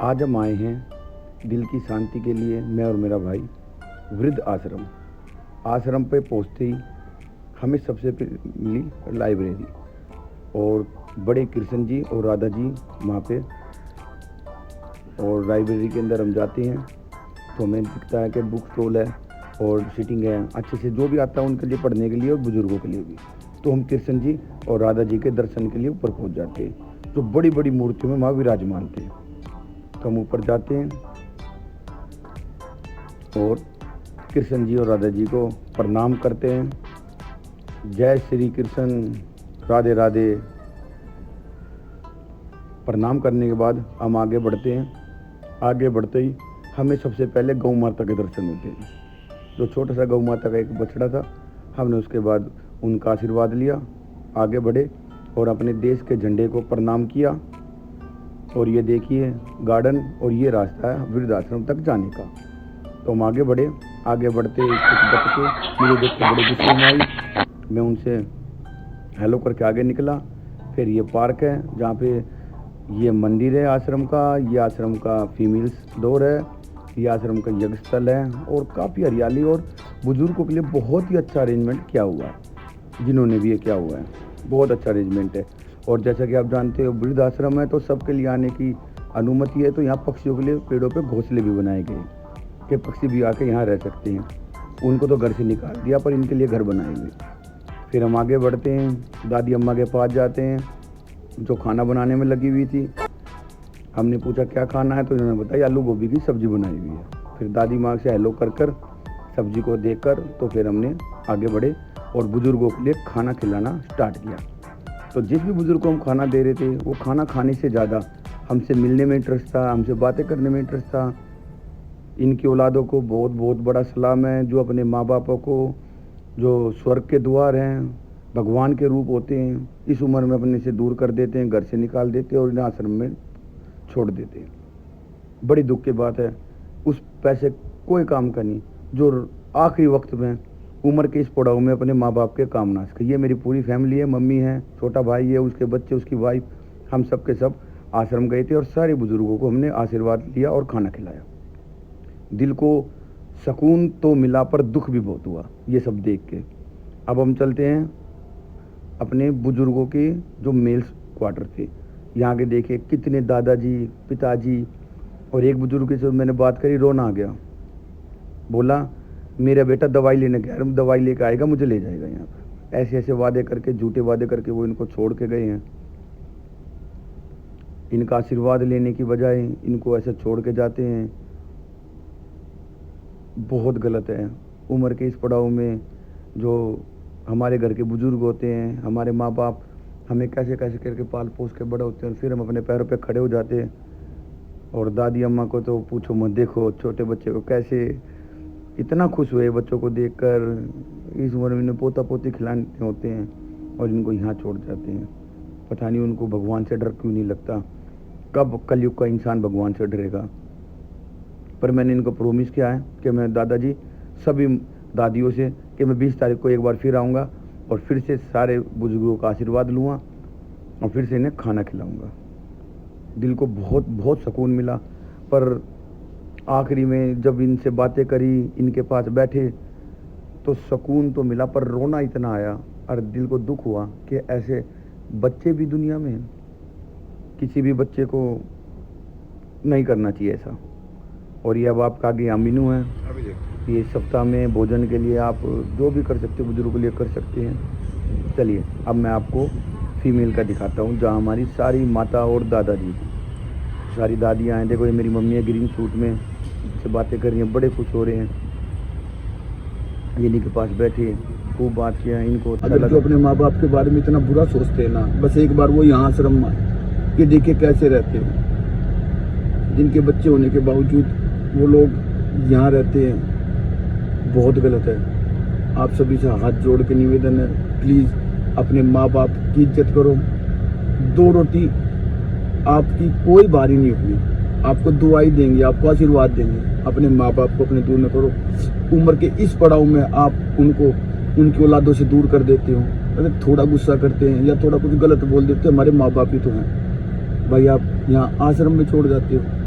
आज हम आए हैं दिल की शांति के लिए, मैं और मेरा भाई, वृद्ध आश्रम। आश्रम पे पहुंचते ही हमें सबसे पहले मिली लाइब्रेरी और बड़े कृष्ण जी और राधा जी वहाँ पे। और लाइब्रेरी के अंदर हम जाते हैं तो हमें दिखता है कि बुक स्टॉल है और सीटिंग है अच्छे से, जो भी आता है उनके लिए पढ़ने के लिए और बुज़ुर्गों के लिए भी। तो हम कृष्ण जी और राधा जी के दर्शन के लिए ऊपर पहुँच जाते हैं, जो बड़ी बड़ी मूर्तियों में वहाँ विराजमान थे। तो हम ऊपर जाते हैं और कृष्ण जी और राधा जी को प्रणाम करते हैं। जय श्री कृष्ण, राधे राधे। प्रणाम करने के बाद हम आगे बढ़ते हैं। आगे बढ़ते ही हमें सबसे पहले गौ माता के दर्शन होते हैं। जो छोटा सा गौ माता का एक बछड़ा था, हमने उसके बाद उनका आशीर्वाद लिया, आगे बढ़े और अपने देश के झंडे को प्रणाम किया। और ये देखिए गार्डन और ये रास्ता है वृद्धाश्रम तक जाने का। तो हम आगे बढ़े। आगे बढ़ते कुछ बच्चे मुझे देख के बड़े गुस्से में आई। मैं उनसे हेलो करके आगे निकला। फिर ये पार्क है जहाँ पे ये मंदिर है आश्रम का, ये आश्रम का फीमेल्स डोर है, ये आश्रम का यज्ञ स्थल है और काफ़ी हरियाली और बुजुर्गों के लिए बहुत ही अच्छा अरेंजमेंट किया हुआ है। जिन्होंने भी ये किया हुआ है, बहुत अच्छा अरेंजमेंट है। और जैसा कि आप जानते हो वृद्ध आश्रम है तो सबके लिए आने की अनुमति है। तो यहाँ पक्षियों के लिए पेड़ों पे घोंसले भी बनाए गए कि पक्षी भी आके यहाँ रह सकते हैं। उनको तो घर से निकाल दिया पर इनके लिए घर बनाए हुए। फिर हम आगे बढ़ते हैं, दादी अम्मा के पास जाते हैं जो खाना बनाने में लगी हुई थी। हमने पूछा क्या खाना है, तो इन्होंने बताया आलू गोभी की सब्जी बनाई हुई है। फिर दादी माँ से हेलो कर सब्जी को देखकर तो फिर हमने आगे बढ़े और बुज़ुर्गों के लिए खाना खिलाना स्टार्ट किया। तो जिस भी बुज़ुर्ग को हम खाना दे रहे थे वो खाना खाने से ज़्यादा हमसे मिलने में इंटरेस्ट था, हमसे बातें करने में इंटरेस्ट था। इनकी औलादों को बहुत बहुत बड़ा सलाम है, जो अपने माँ बापों को, जो स्वर्ग के द्वार हैं, भगवान के रूप होते हैं, इस उम्र में अपने से दूर कर देते हैं, घर से निकाल देते हैं और इन्हें आश्रम में छोड़ देते हैं। बड़ी दुख की बात है। उस पैसे कोई काम का नहीं जो आखिरी वक्त में उम्र के इस पड़ाव में अपने माँ बाप के काम ना सके। ये मेरी पूरी फैमिली है, मम्मी है, छोटा भाई है, उसके बच्चे, उसकी वाइफ, हम सब के सब आश्रम गए थे और सारे बुजुर्गों को हमने आशीर्वाद लिया और खाना खिलाया। दिल को सुकून तो मिला पर दुख भी बहुत हुआ ये सब देख के। अब हम चलते हैं अपने बुजुर्गों के जो मेल्स क्वार्टर थे। यहाँ के देखे कितने दादाजी, पिताजी, और एक बुजुर्ग से मैंने बात करी, रोना आ गया। बोला मेरा बेटा दवाई लेने गया, दवाई लेकर आएगा, मुझे ले जाएगा यहाँ पर। ऐसे ऐसे वादे करके, झूठे वादे करके वो इनको छोड़ के गए हैं। इनका आशीर्वाद लेने की बजाय इनको ऐसे छोड़ के जाते हैं, बहुत गलत है। उम्र के इस पड़ाव में जो हमारे घर के बुजुर्ग होते हैं, हमारे माँ बाप हमें कैसे कैसे करके पाल पोस के बड़े होते हैं, फिर हम अपने पैरों पे खड़े हो जाते हैं। और दादी अम्मा को तो पूछो मत, देखो छोटे बच्चे को कैसे इतना खुश हुए बच्चों को देखकर। इस उम्र में इन्हें पोता पोती खिलाने होते हैं और इनको यहाँ छोड़ जाते हैं। पता नहीं उनको भगवान से डर क्यों नहीं लगता। कब कलयुग का इंसान भगवान से डरेगा। पर मैंने इनको प्रोमिस किया है कि मैं दादाजी सभी दादियों से कि मैं 20 तारीख को एक बार फिर आऊँगा और फिर से सारे बुजुर्गों का आशीर्वाद लूँगा और फिर से इन्हें खाना खिलाऊँगा। दिल को बहुत बहुत सुकून मिला। पर आखिरी में जब इनसे बातें करी, इनके पास बैठे तो सुकून तो मिला पर रोना इतना आया और दिल को दुख हुआ कि ऐसे बच्चे भी दुनिया में हैं। किसी भी बच्चे को नहीं करना चाहिए ऐसा। और ये अब आपका आगे यहाँ मेनू है। ये सप्ताह में भोजन के लिए आप जो भी कर सकते हो बुजुर्गों के लिए कर सकते हैं। चलिए अब मैं आपको फीमेल का दिखाता हूँ, जहाँ हमारी सारी माता और दादाजी, सारी दादियाँ हैं। देखो ये मेरी मम्मी है ग्रीन सूट में, से बातें कर रही हैं, बड़े खुश हो रहे हैं। इन्हीं के पास बैठे खूब बात किया। इनको अगर जो अपने माँ बाप के बारे में इतना बुरा सोचते हैं ना, बस एक बार वो यहाँ आश्रम में आए कि देखिए कैसे रहते हो। जिनके बच्चे होने के बावजूद वो लोग यहाँ रहते हैं, बहुत गलत है। आप सभी से हाथ जोड़ के निवेदन है, प्लीज़ अपने माँ बाप की इज्जत करो। 2 रोटी आपकी कोई बारी नहीं होगी, आपको दुआई देंगे, आपको आशीर्वाद देंगे। अपने माँ बाप को अपने दूर न करो। उम्र के इस पड़ाव में आप उनको उनकी औलादों से दूर कर देते हो। अगर थोड़ा गुस्सा करते हैं या थोड़ा कुछ गलत बोल देते हैं, हमारे माँ बाप ही तो हैं भाई, आप यहाँ आश्रम में छोड़ जाते हो।